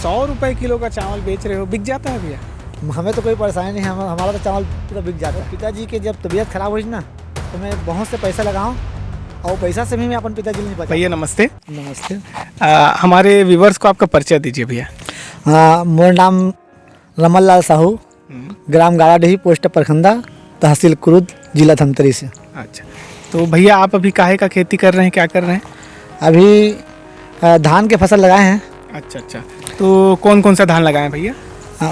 100 रुपए किलो का चावल बेच रहे हो, बिक जाता है भैया? हमें तो कोई परेशानी नहीं है, हमारा तो चावल पूरा बिक जाता है। पिताजी के जब तबीयत खराब हुई ना तो मैं बहुत से पैसा लगाऊँ और पैसा से भी मैं अपन पिताजी नहीं बचा। भैया नमस्ते। नमस्ते। हमारे व्यूवर्स को आपका परिचय दीजिए भैया। हाँ, मेरा नाम रमन लाल साहू, ग्राम गाड़ाडीही, पोस्ट परखंदा, तहसील कुरुद, जिला धमतरी से। अच्छा, तो भैया आप अभी काहे का खेती कर रहे हैं, क्या कर रहे हैं? अभी धान के फसल लगाए हैं। अच्छा अच्छा, तो कौन कौन सा धान लगाए हैं भैया?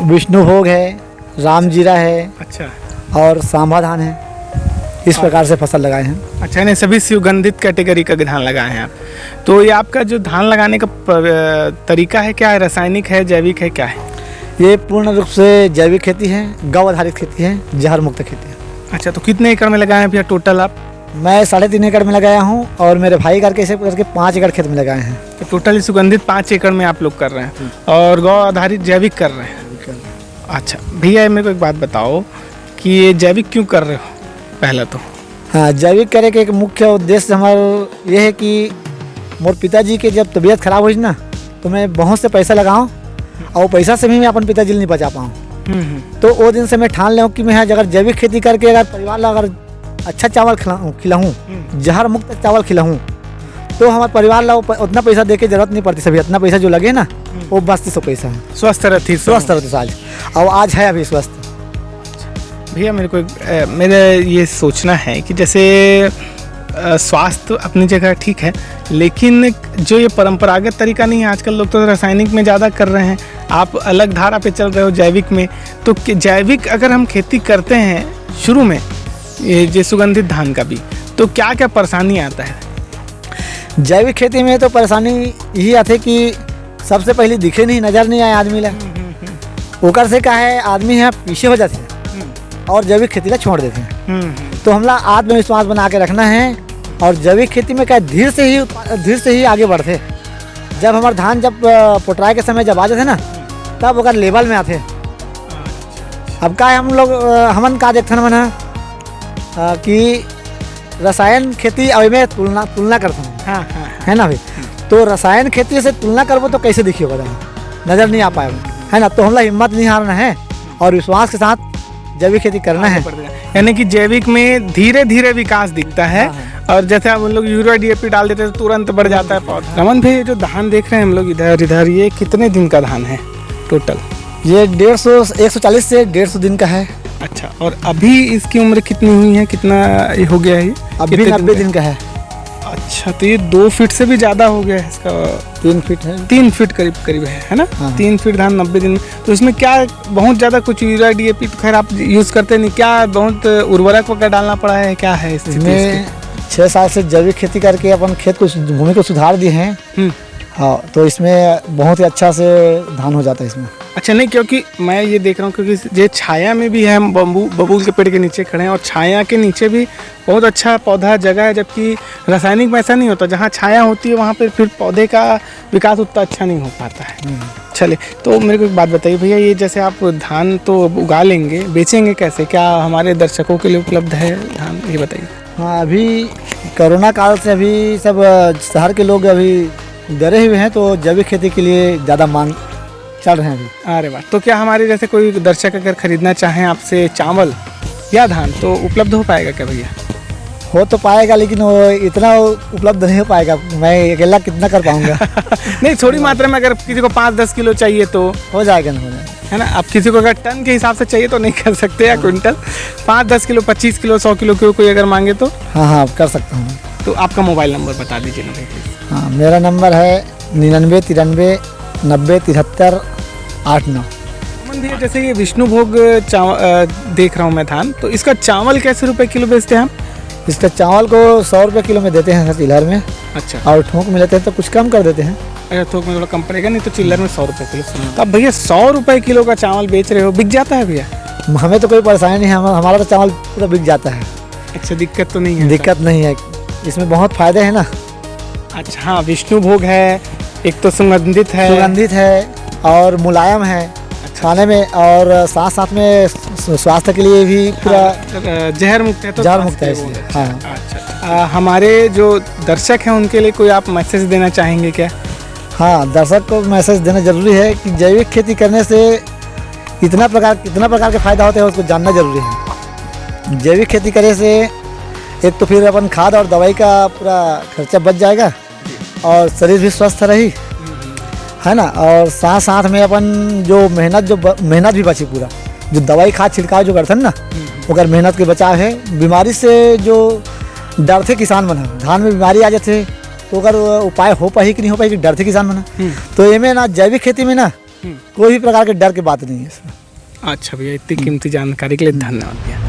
विष्णुभोग है, राम जीरा है, अच्छा, और सांभा धान है। इस प्रकार से फसल लगाए हैं। अच्छा, नहीं सभी सुगंधित कैटेगरी का धान लगाए हैं आप। तो ये आपका जो धान लगाने का तरीका है क्या है, रासायनिक है, जैविक है, क्या है? ये पूर्ण रूप से जैविक खेती है, गौ आधारित खेती है, जहर मुक्त खेती है। अच्छा, तो कितने एकड़ में लगाए हैं भैया टोटल आप? मैं 3.5 एकड़ में लगाया हूँ और मेरे भाई करके ऐसे करके 5 एकड़ खेत में लगाए हैं। तो टोटल सुगंधित 5 एकड़ में आप लोग कर रहे हैं और गौ आधारित जैविक कर रहे हैं। अच्छा भैया, मेरे को एक बात बताओ कि ये जैविक क्यों कर रहे हो पहला तो? हाँ, जैविक करे के एक मुख्य उद्देश्य हमारा ये है कि मोर पिताजी के जब तबीयत खराब हुई ना तो मैं बहुत से पैसा लगाऊँ और पैसा से भी मैं अपन पिताजी नहीं बचा पाऊँ। तो वो दिन से मैं ठान लिया कि मैं अगर जैविक खेती करके अगर परिवार अगर अच्छा चावल खिलाऊँ, जहर मुक्त चावल खिलाऊँ, तो हमारे परिवार ला उतना पैसा दे के जरूरत नहीं पड़ती। सभी इतना पैसा जो लगे ना वो बस 100 पैसा है। स्वस्थ रहती आज, और आज है अभी स्वस्थ। भैया मेरे को मेरे ये सोचना है कि जैसे स्वास्थ्य अपनी जगह ठीक है, लेकिन जो ये परंपरागत तरीका नहीं है, आजकल लोग तो रासायनिक में ज़्यादा कर रहे हैं, आप अलग धारा पे चल रहे हो जैविक में। तो जैविक अगर हम खेती करते हैं शुरू में ये सुगंधित धान का भी, तो क्या क्या परेशानी आता है? जैविक खेती में तो परेशानी यही आती है कि सबसे पहले दिखे नहीं, नज़र नहीं आए आदमी ला। ओकर से क्या है, आदमी है पीछे हो जाते हैं और जैविक खेती ला छोड़ देते हैं। तो हमला आत्मविश्वास बना के रखना है और जैविक खेती में क्या धीरे से ही आगे बढ़ते। जब हमारे धान जब पोटराई के समय जब आ जाते ना तब अगर लेवल में आते। अब का हम लोग हमन का देखते हैं मना कि रसायन खेती अभी में तुलना करते हैं। हाँ, है ना भाई? तो रसायन खेती से तुलना करबो तो कैसे दिखिए होगा, नज़र नहीं आ पाएगा, है ना? तो हमला हिम्मत नहीं हारना है और विश्वास के साथ जैविक खेती करना है। यानी कि जैविक में धीरे धीरे विकास दिखता है। और जैसे हम लोग यूरिया DAP डाल देते हैं तो तुरंत बढ़ जाता है पौधा। रमन भाई, जो धान देख रहे हैं हम लोग इधर ये कितने दिन का धान है टोटल? ये 140 से 150 दिन का है। अच्छा, और अभी इसकी उम्र कितनी हुई है, कितना हो गया है? अभी 90 दिन का है। अच्छा, तो ये 2 फीट से भी ज़्यादा हो गया है इसका। 3 फीट है, 3 फीट करीब है ना? हाँ। 3 फीट धान 90 दिन में। तो इसमें क्या बहुत ज़्यादा कुछ यूरिया DAP तो खैर आप यूज़ करते नहीं, क्या बहुत उर्वरक वगैरह डालना पड़ा है, क्या है इसमें? 6 साल से जैविक खेती करके अपन खेत को, भूमि को सुधार दिए हैं। हाँ, तो इसमें बहुत ही अच्छा से धान हो जाता है इसमें। अच्छा, नहीं क्योंकि मैं ये देख रहा हूँ क्योंकि ये छाया में भी है, हम बबूल के पेड़ के नीचे खड़े हैं और छाया के नीचे भी बहुत अच्छा पौधा जगह है, जबकि रासायनिक में ऐसा नहीं होता। जहाँ छाया होती है वहाँ पर फिर पौधे का विकास उतना अच्छा नहीं हो पाता है। चले, तो मेरे को एक बात बताइए भैया, ये जैसे आप धान तो उगा लेंगे, बेचेंगे कैसे, क्या हमारे दर्शकों के लिए उपलब्ध है धान, ये बताइए। हाँ, अभी कोरोना काल से अभी सब शहर के लोग अभी डरे हुए हैं, तो जैविक खेती के लिए ज़्यादा मांग चल रहे हैं अभी। अरे वाह, तो क्या हमारे जैसे कोई दर्शक अगर खरीदना चाहें आपसे चावल या धान तो उपलब्ध हो पाएगा क्या भैया? हो तो पाएगा, लेकिन वो इतना उपलब्ध नहीं हो पाएगा, मैं अकेला कितना कर पाऊंगा। नहीं, थोड़ी मात्रा में अगर किसी को 5-10 किलो चाहिए तो हो जाएगा, ना है ना? अब किसी को अगर टन के हिसाब से चाहिए तो नहीं कर सकते, या क्विंटल 5-10 किलो, 25 किलो, 100 किलो कोई अगर मांगे तो? हाँ, कर सकता हूँ। तो आपका मोबाइल नंबर बता दीजिए ना भैया। हाँ, मेरा नंबर है 99 93 90 73 89। भैया, जैसे ये विष्णुभोग देख रहा हूँ मैं धान, तो इसका चावल कैसे रुपए किलो बेचते हैं हम? इसका चावल को 100 रुपये किलो में देते हैं चिल्हर में। अच्छा, और ठोक में लेते हैं तो कुछ कम कर देते हैं। अच्छा, थोक में थोड़ा कम पड़ेगा, नहीं तो चिल्लर में 100 रुपये किलो। तो अब भैया 100 रुपये किलो का चावल बेच रहे हो, बिक जाता है भैया? हमें तो कोई परेशानी नहीं है, हमारा तो चावल पूरा बिक जाता है। अच्छा, दिक्कत तो नहीं है? दिक्कत नहीं है, इसमें बहुत फायदे हैं ना। अच्छा, हाँ, विष्णुभोग है, एक तो सुगंधित है और मुलायम है खाने में, और साथ में स्वास्थ्य के लिए भी पूरा जहर मुक्त है। तो जहर मुक्त है इसलिए। हाँ। अच्छा, हमारे जो दर्शक हैं उनके लिए कोई आप मैसेज देना चाहेंगे क्या? हाँ, दर्शक को मैसेज देना जरूरी है कि जैविक खेती करने से कितना प्रकार के फायदा होते हैं उसको जानना जरूरी है। जैविक खेती करने से एक तो फिर अपन खाद और दवाई का पूरा खर्चा बच जाएगा और शरीर भी स्वस्थ रही, है ना। और साथ साथ में अपन जो मेहनत भी बची पूरा, जो दवाई खाद छिड़काव जो करते हैं ना, अगर मेहनत के बचाव है। बीमारी से जो डर थे किसान बना, धान में बीमारी आ जाते तो अगर उपाय हो पाई कि नहीं हो पाई कि डर थे किसान बना, तो इनमें ना जैविक खेती में ना कोई भी प्रकार के डर की बात नहीं है इसमें। अच्छा भैया, इतनी कीमती जानकारी के लिए धन्यवाद भैया।